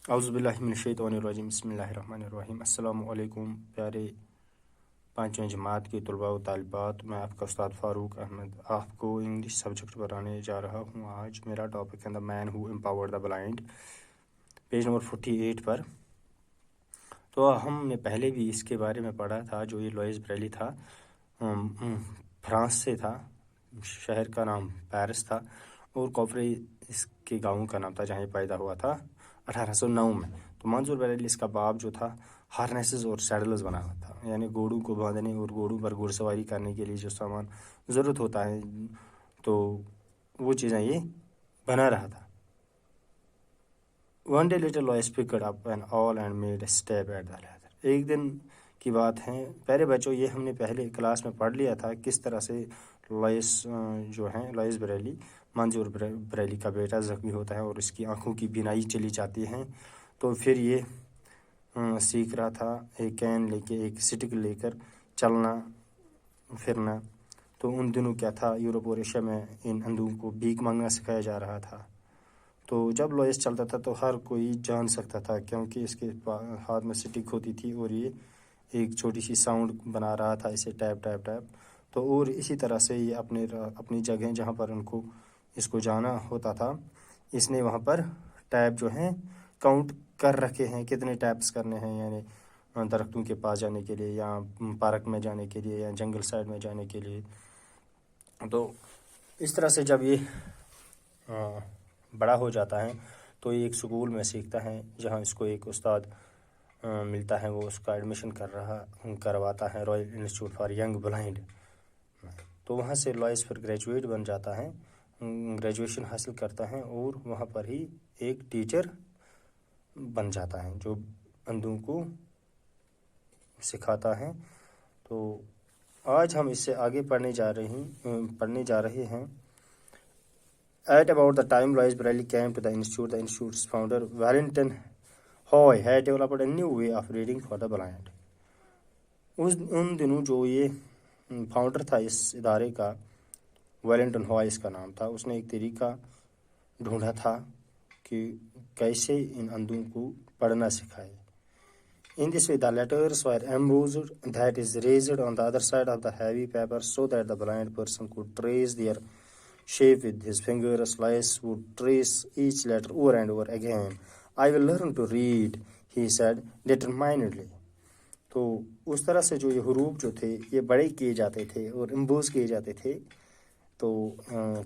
اعوذ باللہ من الشیطان الرجیم بسم اللہ الرحمن الرحیم۔ السلام علیکم پیارے پانچویں جماعت کے طلباء و طالبات، میں آپ کا استاد فاروق احمد آپ کو انگلش سبجیکٹ پڑھانے جا رہا ہوں۔ آج میرا ٹاپک ہے the man who empowered the blind, page number 48 پر۔ تو ہم نے پہلے بھی اس کے بارے میں پڑھا تھا، جو یہ لوئس بریلی تھا، فرانس سے تھا، شہر کا نام پیرس تھا اور کوفرے اس کے گاؤں کا نام تھا جہاں یہ پیدا ہوا تھا 1809 میں۔ تو منظور بریلی اس کا باپ جو تھا ہارنیسز اور سیڈلز بنا ہوا تھا، یعنی گھوڑوں کو باندھنے اور گھوڑوں پر گھڑ سواری کرنے کے لیے جو سامان ضرورت ہوتا ہے تو وہ چیزیں یہ بنا رہا تھا۔ One day little Lois picked up an awl and made a stab at the leather. ایک دن کی بات ہے پیارے بچوں، یہ ہم نے پہلے کلاس میں پڑھ لیا تھا کس طرح سے لوئس بریلی، منظور بریلی کا بیٹا زخمی ہوتا ہے اور اس کی آنکھوں کی بینائی چلی جاتی ہے۔ تو پھر یہ سیکھ رہا تھا ایک کین لے کے، ایک سٹک لے کر چلنا پھرنا۔ تو ان دنوں کیا تھا، یورپ اور ایشیا میں ان اندھوں کو بھیک مانگنا سکھایا جا رہا تھا۔ تو جب لوئس چلتا تھا تو ہر کوئی جان سکتا تھا، کیونکہ اس کے ہاتھ میں سٹک ہوتی تھی اور یہ ایک چھوٹی سی ساؤنڈ بنا رہا تھا، اسے ٹیپ ٹیپ ٹیپ۔ تو اور اسی طرح سے یہ اپنی جگہ جہاں پر اس کو جانا ہوتا تھا، اس نے وہاں پر ٹیپ جو ہیں کاؤنٹ کر رکھے ہیں، کتنے ٹیپس کرنے ہیں، یعنی درختوں کے پاس جانے کے لیے یا پارک میں جانے کے لیے یا جنگل سائڈ میں جانے کے لیے۔ تو اس طرح سے جب یہ بڑا ہو جاتا ہے تو یہ ایک سکول میں سیکھتا ہے جہاں اس کو ایک استاد ملتا ہے، وہ اس کا ایڈمیشن کرواتا ہے Royal institute for young blind. تو وہاں سے لوئس پھر گریجویٹ بن جاتا ہے، گریجویشن حاصل کرتا ہے اور وہاں پر ہی ایک ٹیچر بن جاتا ہے جو اندھوں کو سکھاتا ہے۔ تو آج ہم اس سے آگے پڑھنے جا رہے ہیں۔ At about the time Louis Braille came to the institute's founder, Wellington Hoy, had developed a new way of reading for the blind. ان دنوں جو یہ فاؤنڈر تھا اس ادارے کا، ویلنٹن ہائی اس کا نام تھا، اس نے ایک طریقہ ڈھونڈا تھا کہ کیسے ان اندھوں کو پڑھنا سکھائے۔ In this way, the letters were embossed, that is, raised on the other side of the heavy paper so that the blind person could trace their shape with his fingers. Lois would trace each letter over and over again. I will learn to read, he said determinedly. تو اس طرح سے جو یہ حروف جو تھے یہ بڑے کیے جاتے تھے اور امبوز کیے جاتے تھے، تو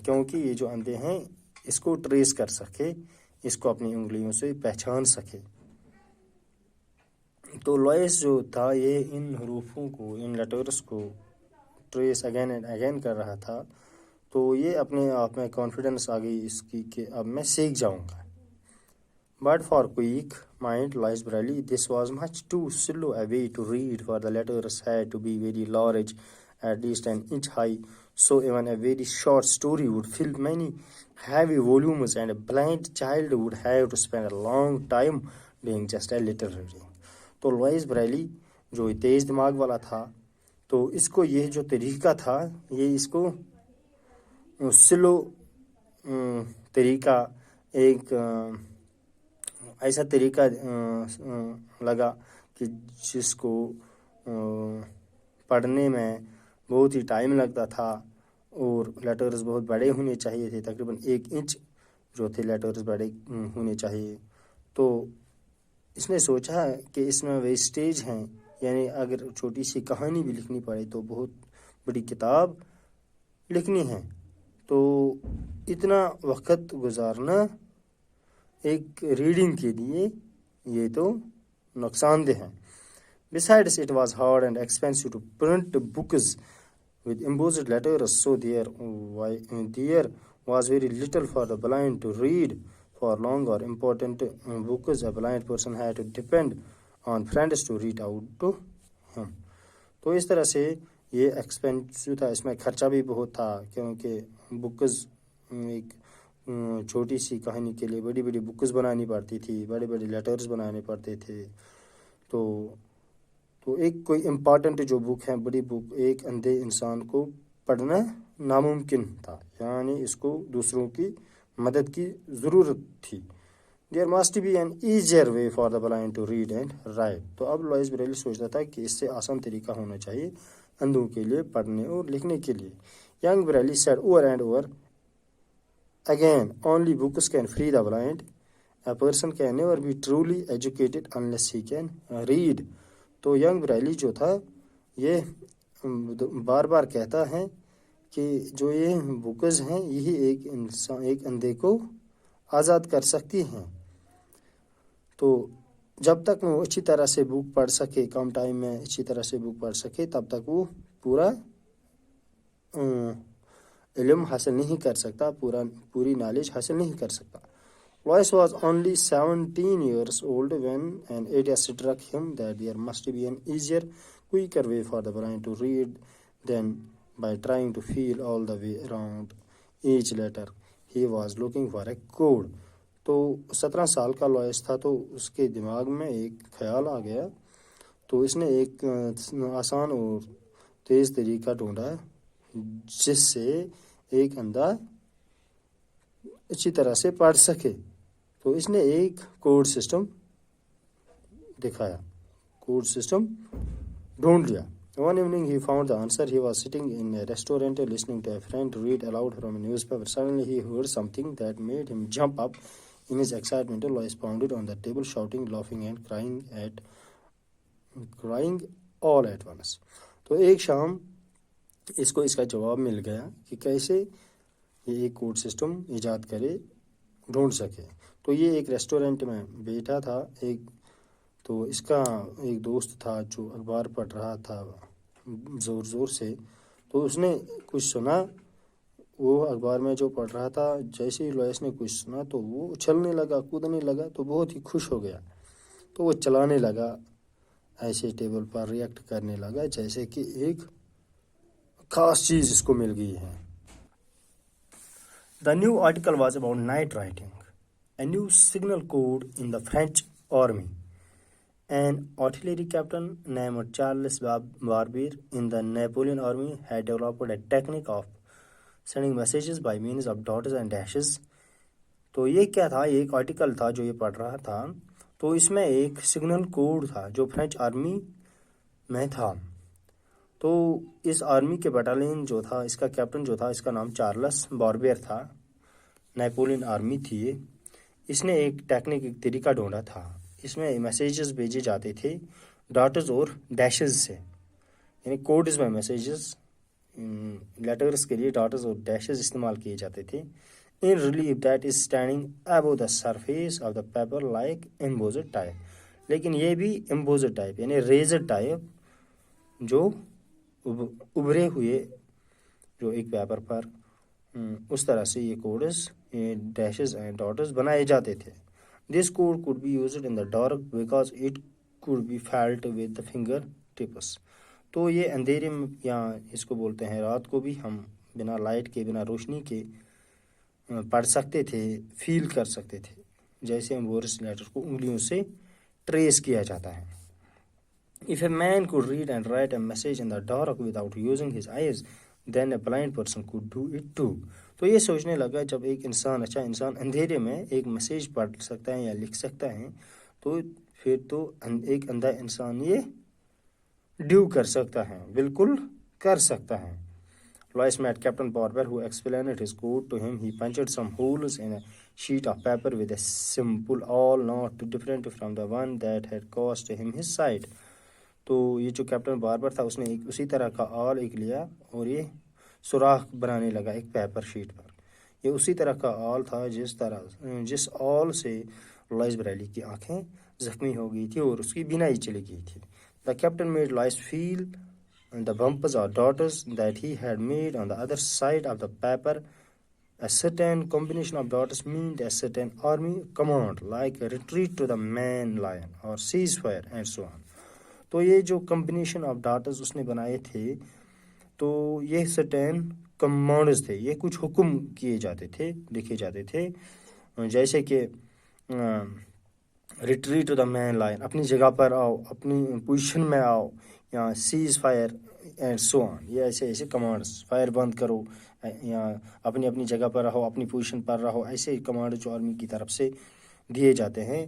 کیونکہ یہ جو اندھے ہیں اس کو ٹریس کر سکے، اس کو اپنی انگلیوں سے پہچان سکے۔ تو لوئس جو تھا یہ ان حروفوں کو، ان لیٹرز کو ٹریس اگین اینڈ اگین کر رہا تھا، تو یہ اپنے آپ میں کانفیڈنس آ گئی اس کی کہ اب میں سیکھ جاؤں گا۔ But for quick mind Louis Braille, this was much too slow a way to read, for the letters had to be very large, at least an inch high, so even a very short story would fill many heavy volumes, and a blind child would have to spend a long time doing just a little reading. تو Louis Bareilly جو تیز دماغ والا تھا، تو اس کو یہ جو طریقہ تھا یہ اس کو سلو طریقہ، ایک ایسا طریقہ لگا کہ جس کو پڑھنے میں بہت ہی ٹائم لگتا تھا اور لیٹرز بہت بڑے ہونے چاہیے تھے، تقریباً 1 انچ جو تھے لیٹرز بڑے ہونے چاہیے۔ تو اس نے سوچا کہ اس میں ویسٹیج ہیں، یعنی اگر چھوٹی سی کہانی بھی لکھنی پڑے تو بہت بڑی کتاب لکھنی ہے، تو اتنا وقت گزارنا ایک ریڈنگ کے لیے یہ تو نقصان دہ ہے۔ Besides, it was hard and expensive to print books with embossed letters, so there was very little for the blind to read. For long or important books, a blind person had to depend on friends to read out to him. تو اس طرح سے یہ expensive تھا، اس میں خرچہ بھی بہت تھا، کیونکہ بکز ایک چھوٹی سی کہانی کے لیے بڑی بڑی بکس بنانی پڑتی تھی، بڑے بڑے لیٹرز بنانے پڑتے تھے۔ تو ایک کوئی امپارٹنٹ جو بک ہے، بڑی بک، ایک اندھے انسان کو پڑھنا ناممکن تھا، یعنی اس کو دوسروں کی مدد کی ضرورت تھی۔ There must be an easier way for the blind to read and write. تو اب لوئس بریلی سوچتا تھا کہ اس سے آسان طریقہ ہونا چاہیے اندھوں کے لیے پڑھنے اور لکھنے کے لیے. Young Bradley said over and over again, only books can free the blind. A person can never be truly educated unless he can read. تو ینگ بریلی جو تھا یہ بار بار کہتا ہے کہ جو یہ بکز ہیں یہی ایک اندھے کو آزاد کر سکتی ہیں. تو جب تک وہ اچھی طرح سے بک پڑھ سکے، کم ٹائم میں اچھی طرح سے بک پڑھ سکے، تب تک وہ پورا علم حاصل نہیں کر سکتا، پوری نالج حاصل نہیں کر سکتا. Lois was only 17 years old when an idea struck him that there must be an easier, quicker way for the blind to read than by trying to feel all the way around each letter. He was looking for a code. تو 17 سال کا Louis تھا، تو اس کے دماغ میں ایک خیال آ گیا، تو اس نے ایک آسان اور تیز طریقہ ڈھونڈا جس سے ایک اندھا اچھی طرح سے پڑھ سکے. تو اس نے ایک کوڈ سسٹم دکھایا، کوڈ سسٹم ڈھونڈ لیا. One evening he found the answer. He was sitting in a restaurant listening to a friend read aloud from a newspaper. Suddenly he heard something that made him jump up. In his excitement, Lois pounded on the table, shouting, laughing and crying all at once. تو ایک شام اس کو اس کا جواب مل گیا کہ کیسے یہ ایک کوڈ سسٹم ایجاد کرے، ڈھونڈ سکے. تو یہ ایک ریسٹورنٹ میں بیٹھا تھا، تو اس کا ایک دوست تھا جو اخبار پڑھ رہا تھا زور زور سے. تو اس نے کچھ سنا، وہ اخبار میں جو پڑھ رہا تھا، جیسے ہی لوئس نے کچھ سنا تو وہ اچھلنے لگا، کودنے لگا، تو بہت ہی خوش ہو گیا. تو وہ چلانے لگا، ایسے ٹیبل پر ریئیکٹ کرنے لگا جیسے کہ ایک خاص چیز اس کو مل گئی ہے. The new article was about night writing. A new signal code in the French army. An artillery captain named Charles Barbier in the Napoleon army had developed a technique of sending messages by means of dots and dashes. تو یہ کیا تھا؟ یہ ایک article تھا جو یہ پڑھ رہا تھا. تو اس میں ایک سگنل کوڈ تھا جو فرینچ آرمی میں تھا. تو اس آرمی کے بٹالین جو تھا، اس کا کیپٹن جو تھا، اس کا نام چارلس باربیر تھا. نیپولین آرمی تھی یہ. اس نے ایک ٹیکنیک، ایک طریقہ ڈھونڈا تھا. اس میں میسیجز بھیجے جاتے تھے ڈاٹز اور ڈیشز سے، یعنی کوڈز میں میسیجز، لیٹرز کے لیے ڈاٹز اور ڈیشز استعمال کیے جاتے تھے. In relief that is standing above the surface of the paper like embossed type. لیکن یہ بھی embossed type یعنی raised type جو ابھرے ہوئے جو ایک پیپر پر اس طرح سے یہ کوڈز، ڈیشز اینڈ ڈاٹز بنائے جاتے تھے. This code could be used in the dark because it could be felt with the finger tips. تو یہ اندھیرے میں، یا اس کو بولتے ہیں رات کو بھی، ہم بنا لائٹ کے، بنا روشنی کے پڑھ سکتے تھے، فیل کر سکتے تھے، جیسے امبورس لیٹر کو انگلیوں سے ٹریس کیا جاتا ہے. If a man could read and write a message in the dark without using his eyes, then a blind person could do it too. تو یہ سوچنے لگا جب ایک انسان، اچھا انسان اندھیرے میں ایک میسیج پڑھ سکتا ہے یا لکھ سکتا ہے، تو پھر تو ایک اندھا انسان یہ ڈو کر سکتا ہے، بالکل کر سکتا ہے. Lois met Captain Barber, who explained his code to him. He punched some holes in a sheet of paper with a simple awl not too different from the one that had cost him his sight. تو یہ جو captain barber تھا، اس نے ایک اسی طرح کا آل ایک لیا اور یہ سوراخ بنانے لگا ایک پیپر شیٹ پر. یہ اسی طرح کا آل تھا جس آل سے لوئس بریلی کی آنکھیں زخمی ہو گئی تھی اور اس کی بینائی چلی گئی تھی. The captain made Lois feel the bumps or dots that he had made on the other side of the paper. A certain combination of dots meant a certain army command, like a retreat to the main line or ceasefire and so on. تو یہ جو combination of dots اس نے بنائے تھے، تو یہ certain commands تھے، یہ کچھ حکم کیے جاتے تھے، لکھے جاتے تھے، جیسے کہ retreat to the main line, اپنی جگہ پر آؤ، اپنی پوزیشن میں آؤ، یا ceasefire and so on. یہ ایسے ایسے کمانڈس، فائر بند کرو، یا اپنی جگہ پر رہو، اپنی پوزیشن پر رہو، ایسے کمانڈ جو آرمی کی طرف سے دیے جاتے ہیں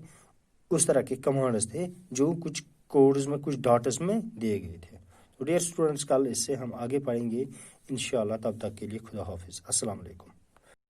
اس طرح کے کمانڈز تھے جو کچھ کوڈز میں کچھ ڈاٹس میں دیے گئے تھے. تو ڈیئر اسٹوڈنٹس کل اس سے ہم آگے پڑھیں گے انشاءاللہ. تب تک کے لیے خدا حافظ. السلام علیکم.